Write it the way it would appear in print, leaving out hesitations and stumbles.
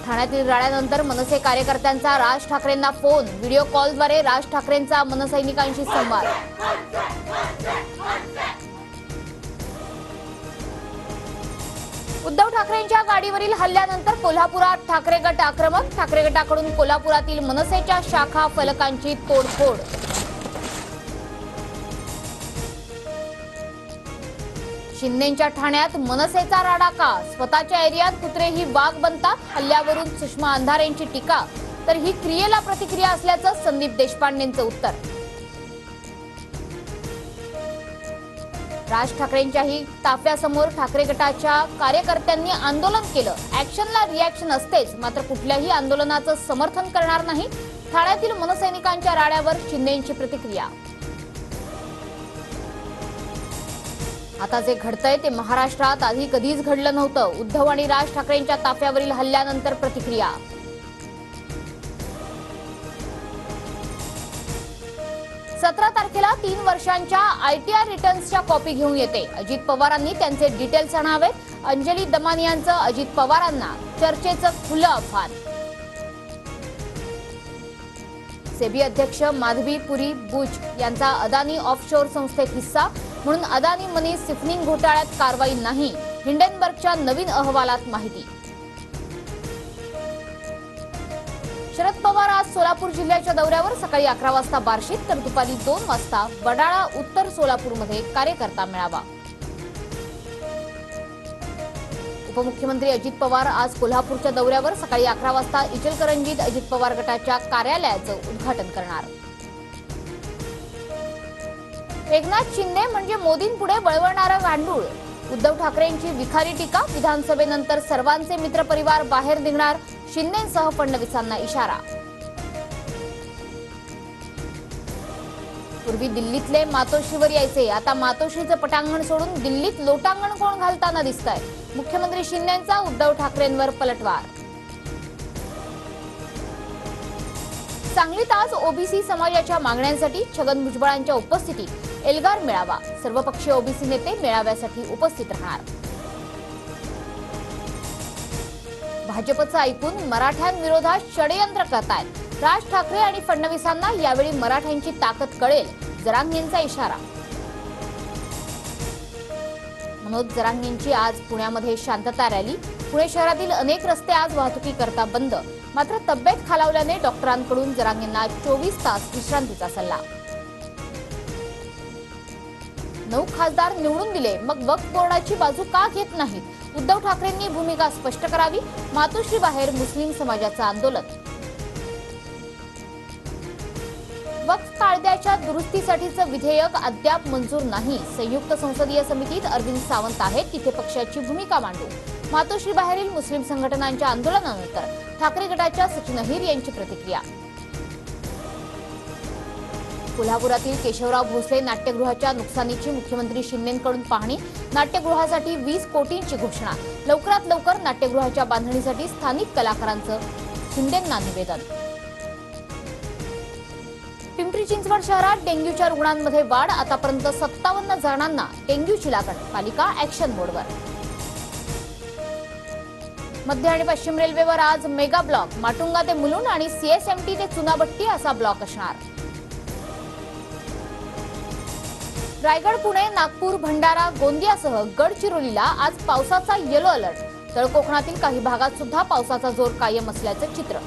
ठाण्यातील राड्यानंतर मनसे कार्यकर्त्यांचा राज ठाकरेंना phone, video कॉलद्वारे राज ठाकरेंचा मनसैनिकांशी संवाद. उद्धव ठाकरेंच्या गाडीवरील हल्ल्यानंतर कोल्हापुरात ठाकरे गट आक्रमक. ठाकरे गटाकडून कोल्हापुरातील मनसेच्या शाखा फलकांची तोडफोड. शिंदेंच्या ठाण्यात मनसेचा राडा का? स्वतःच्या एरियात कुत्रेही वाघ बनतात. हल्ल्यावरून सुषमा अंधारेंची टीका, तर ही क्रियेला प्रतिक्रिया असल्याचं संदीप देशपांडेंचं उत्तर. राज ठाकरेंच्याही ताफ्यासमोर ठाकरे गटाच्या कार्यकर्त्यांनी आंदोलन केलं. ऍक्शनला रिॲक्शन असतेच, मात्र कुठल्याही आंदोलनाचं समर्थन करणार नाही. ठाण्यातील मनसैनिकांच्या राड्यावर शिंदेंची प्रतिक्रिया. आता जे घडतंय ते महाराष्ट्रात आधी कधीच घडलं नव्हतं. उद्धव आणि राज ठाकरेंच्या ताफ्यावरील हल्ल्यानंतर प्रतिक्रिया. सतरा तारखेला 3 वर्षांच्या ITR रिटर्न्सच्या कॉपी घेऊन येते. अजित पवारांनी त्यांचे डिटेल्स आणावेत. अंजली दमानियांचं अजित पवारांना चर्चेचं खुलं आव्हान. सेबी अध्यक्ष माधवी पुरी बुच यांचा अदानी ऑफशोर संस्थेत हिस्सा, म्हणून अदानी मनी सिफनिंग घोटाळ्यात कारवाई नाही. हिंडनबर्गच्या नवीन अहवालात माहिती. शरद पवार आज सोलापूर जिल्ह्याच्या दौऱ्यावर. सकाळी 11 वाजता बार्शीत, तर दुपारी 2 वाजता वडाळा उत्तर सोलापूरमध्ये कार्यकर्ता मेळावा. उपमुख्यमंत्री अजित पवार आज कोल्हापूरच्या दौऱ्यावर. सकाळी 11 वाजता इचलकरंजीत अजित पवार गटाच्या कार्यालयाचं उद्घाटन करणार. एकनाथ शिंदे म्हणजे मोदींपुढे वळवणारं गांडूळ. उद्धव ठाकरेंची विखारी टीका. विधानसभेनंतर सर्वांचे मित्रपरिवार बाहेर निघणार. शिंदेंसह फडणवीसांना इशारा. पूर्वी दिल्लीतले मातोश्रीवर यायचे, आता मातोश्रीचं पटांगण सोडून दिल्लीत लोटांगण कोण घालताना दिसतंय. मुख्यमंत्री शिंदेंचा उद्धव ठाकरेंवर पलटवार. सांगलीत आज ओबीसी समाजाच्या मागण्यांसाठी छगन भुजबळांच्या उपस्थितीत एल्गार मेळावा. सर्वपक्षीय ओबीसी नेते मेळाव्यासाठी उपस्थित राहणार. भाजपचं ऐकून मराठ्यांविरोधात षडयंत्र करतायत. राज ठाकरे आणि फडणवीसांना यावेळी मराठ्यांची ताकद कळेल. जरांगेंचा इशारा. मनोज जरांगेंची आज पुण्यामध्ये शांतता रॅली. पुणे शहरातील अनेक रस्ते आज वाहतुकीकरता बंद. मात्र तब्येत खालावल्याने डॉक्टरांकडून जरांगेंना 24 तास विश्रांतीचा सल्ला. 9 खासदार निवडून दिले, मग वक्फ बोर्डाची बाजू का घेत नाहीत? उद्धव ठाकरेंनी भूमिका स्पष्ट करावी. मातोश्री बाहेर मुस्लिम समाजाचं आंदोलन. वक्फ कायद्याच्या दुरुस्तीसाठीचं विधेयक अद्याप मंजूर नाही. संयुक्त संसदीय समितीत अरविंद सावंत आहेत, तिथे पक्षाची भूमिका मांडू. मातोश्री बाहेरील मुस्लिम संघटनांच्या आंदोलनानंतर ठाकरे गटाच्या सचिन अहिर यांची प्रतिक्रिया. कोल्हापुरातील केशवराव भोसले नाट्यगृहाच्या नुकसानीची मुख्यमंत्री शिंदेंकडून पाहणी. नाट्यगृहासाठी 20 कोटींची घोषणा. लवकरात लवकर नाट्यगृहाच्या बांधणीसाठी स्थानिक कलाकारांचं शिंदेंना निवेदन. पिंपरी चिंचवड शहरात डेंग्यूच्या रुग्णांमध्ये वाढ. आतापर्यंत 57 जणांना डेंग्यूची लागण. पालिका ऍक्शन मोडवर. मध्य आणि पश्चिम रेल्वेवर आज मेगा ब्लॉक. माटुंगा ते मुलुंड आणि CSMT ते चुनाभट्टी असा ब्लॉक असणार. रायगड, पुणे, नागपूर, भंडारा, गोंदियासह गडचिरोलीला आज पावसाचा येलो अलर्ट. तळ कोकणातील काही भागात सुद्धा पावसाचा जोर कायम असल्याचं चित्र.